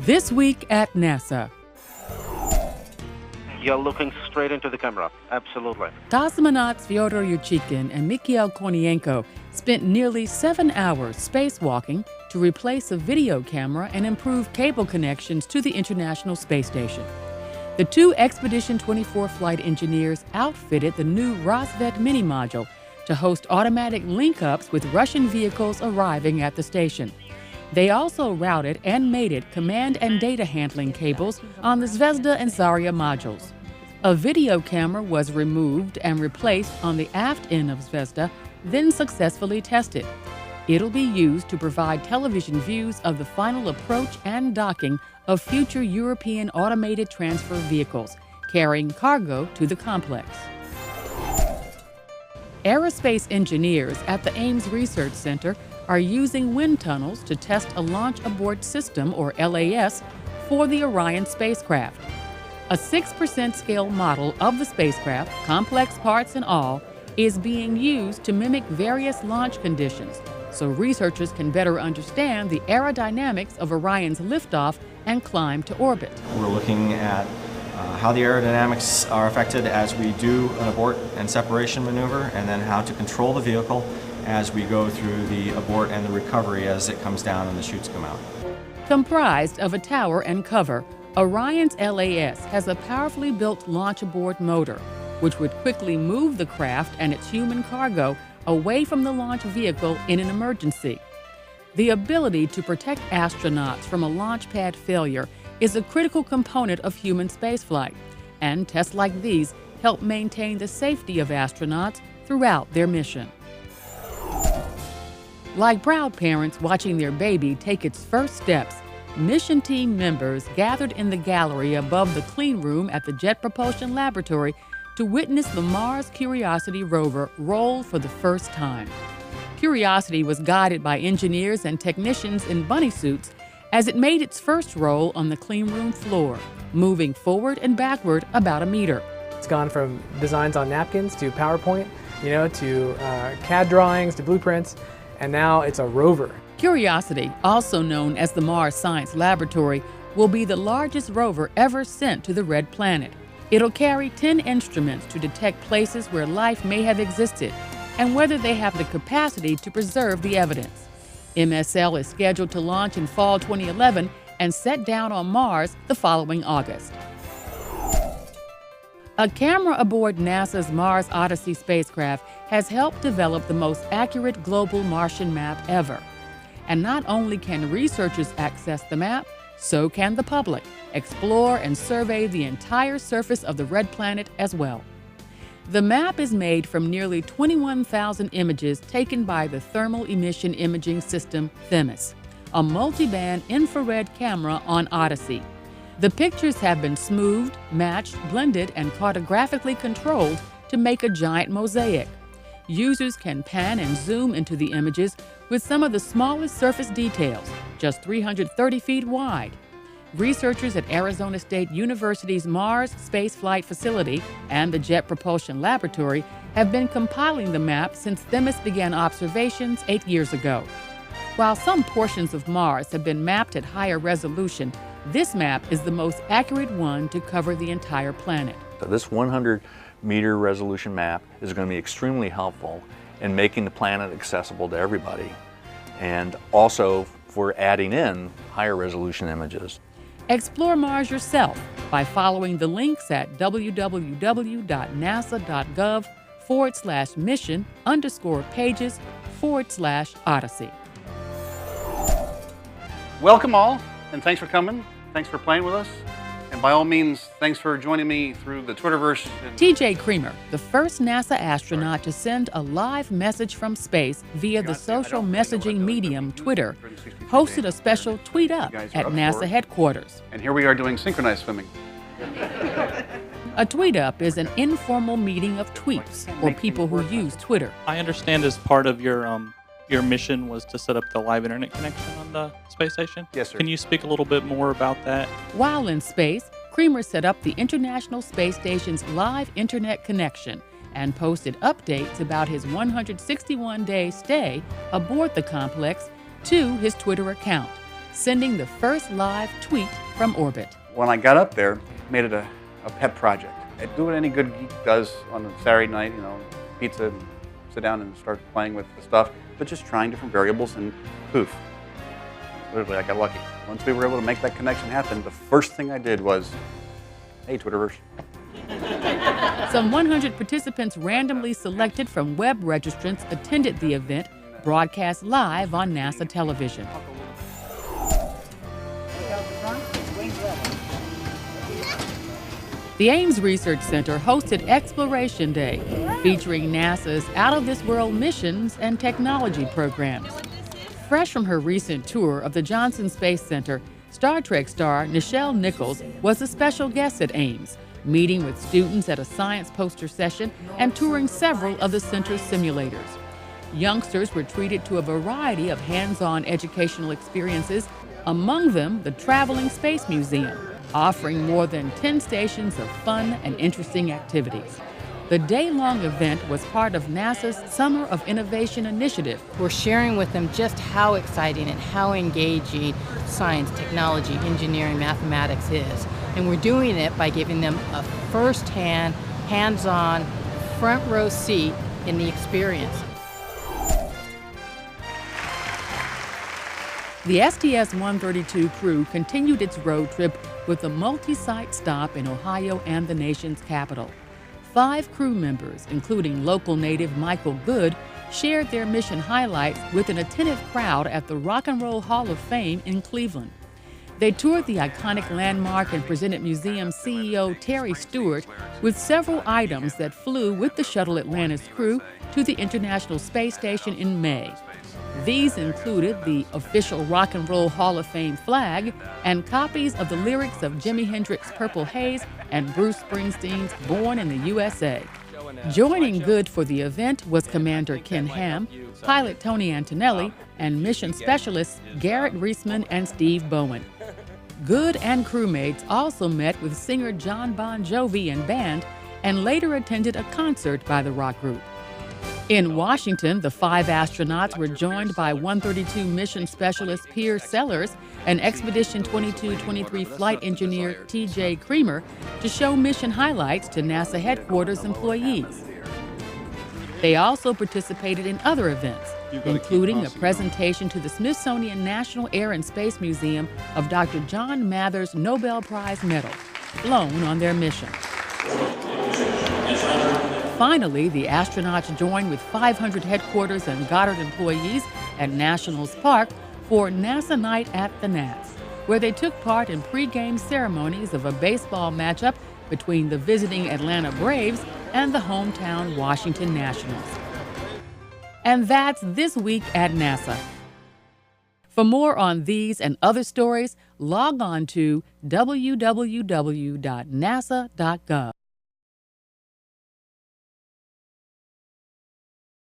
This week at NASA. You're looking straight into the camera. Absolutely. Cosmonauts Fyodor Yurchikhin and Mikhail Kornienko spent nearly 7 hours spacewalking to replace a video camera and improve cable connections to the International Space Station. The two Expedition 24 flight engineers outfitted the new Rosvet mini module to host automatic link-ups with Russian vehicles arriving at the station. They also routed and mated command and data handling cables on the Zvezda and Zarya modules. A video camera was removed and replaced on the aft end of Zvezda, then successfully tested. It'll be used to provide television views of the final approach and docking of future European automated transfer vehicles, carrying cargo to the complex. Aerospace engineers at the Ames Research Center are using wind tunnels to test a launch abort system, or LAS, for the Orion spacecraft. A 6% scale model of the spacecraft, complex parts and all, is being used to mimic various launch conditions, so researchers can better understand the aerodynamics of Orion's liftoff and climb to orbit. We're looking at how the aerodynamics are affected as we do an abort and separation maneuver, and then how to control the vehicle as we go through the abort and the recovery as it comes down and the chutes come out. Comprised of a tower and cover, Orion's LAS has a powerfully built launch abort motor, which would quickly move the craft and its human cargo away from the launch vehicle in an emergency. The ability to protect astronauts from a launch pad failure is a critical component of human spaceflight, and tests like these help maintain the safety of astronauts throughout their mission. Like proud parents watching their baby take its first steps, mission team members gathered in the gallery above the clean room at the Jet Propulsion Laboratory to witness the Mars Curiosity rover roll for the first time. Curiosity was guided by engineers and technicians in bunny suits as it made its first roll on the clean room floor, moving forward and backward about a meter. It's gone from designs on napkins to PowerPoint, to CAD drawings to blueprints, and now it's a rover. Curiosity, also known as the Mars Science Laboratory, will be the largest rover ever sent to the Red Planet. It'll carry 10 instruments to detect places where life may have existed and whether they have the capacity to preserve the evidence. MSL is scheduled to launch in fall 2011 and set down on Mars the following August. A camera aboard NASA's Mars Odyssey spacecraft has helped develop the most accurate global Martian map ever. And not only can researchers access the map, so can the public explore and survey the entire surface of the Red Planet as well. The map is made from nearly 21,000 images taken by the Thermal Emission Imaging System, THEMIS, a multi-band infrared camera on Odyssey. The pictures have been smoothed, matched, blended, and cartographically controlled to make a giant mosaic. Users can pan and zoom into the images with some of the smallest surface details, just 330 feet wide. Researchers at Arizona State University's Mars Space Flight Facility and the Jet Propulsion Laboratory have been compiling the map since THEMIS began observations 8 years ago. While some portions of Mars have been mapped at higher resolution, this map is the most accurate one to cover the entire planet. So this 100-meter resolution map is going to be extremely helpful in making the planet accessible to everybody, and also for adding in higher resolution images. Explore Mars yourself by following the links at www.nasa.gov/mission_pages/Odyssey. Welcome all, and thanks for coming. Thanks for playing with us. And by all means, thanks for joining me through the Twitterverse. TJ Creamer, the first NASA astronaut to send a live message from space via the social messaging medium Twitter, hosted a special Tweet Up at NASA headquarters. And here we are doing synchronized swimming. A Tweet Up is an informal meeting of tweets, or people who use Twitter. I understand as part of your mission was to set up the live internet connection on the space station? Yes, sir. Can you speak a little bit more about that? While in space, Creamer set up the International Space Station's live internet connection and posted updates about his 161-day stay aboard the complex to his Twitter account, sending the first live tweet from orbit. When I got up there, made it a pet project. I do what any good geek does on a Saturday night, you know, pizza, and sit down and start playing with the stuff, but just trying different variables, and poof, literally I got lucky. Once we were able to make that connection happen, the first thing I did was, hey, Twitterverse. Some 100 participants randomly selected from web registrants attended the event, broadcast live on NASA television. The Ames Research Center hosted Exploration Day, featuring NASA's out-of-this-world missions and technology programs. Fresh from her recent tour of the Johnson Space Center, Star Trek star Nichelle Nichols was a special guest at Ames, meeting with students at a science poster session and touring several of the center's simulators. Youngsters were treated to a variety of hands-on educational experiences, among them the Traveling Space Museum, offering more than 10 stations of fun and interesting activities. The day-long event was part of NASA's Summer of Innovation initiative. We're sharing with them just how exciting and how engaging science, technology, engineering, mathematics is. And we're doing it by giving them a first-hand, hands-on, front-row seat in the experience. The STS-132 crew continued its road trip with a multi-site stop in Ohio and the nation's capital. 5 crew members, including local native Michael Good, shared their mission highlights with an attentive crowd at the Rock and Roll Hall of Fame in Cleveland. They toured the iconic landmark and presented museum CEO Terry Stewart with several items that flew with the Shuttle Atlantis crew to the International Space Station in May. These included the official Rock and Roll Hall of Fame flag and copies of the lyrics of Jimi Hendrix's Purple Haze and Bruce Springsteen's Born in the USA. Joining Good for the event was Commander Ken Ham, pilot Tony Antonelli, and mission specialists Garrett Reisman and Steve Bowen. Good and crewmates also met with singer John Bon Jovi and band and later attended a concert by the rock group. In Washington, the 5 astronauts were joined by 132 mission specialist Piers Sellers and Expedition 2223 flight engineer T.J. Creamer to show mission highlights to NASA headquarters employees. They also participated in other events, including a presentation to the Smithsonian National Air and Space Museum of Dr. John Mather's Nobel Prize medal, flown on their mission. Finally, the astronauts joined with 500 headquarters and Goddard employees at Nationals Park for NASA Night at the Nats, where they took part in pre-game ceremonies of a baseball matchup between the visiting Atlanta Braves and the hometown Washington Nationals. And that's This Week at NASA. For more on these and other stories, log on to www.nasa.gov.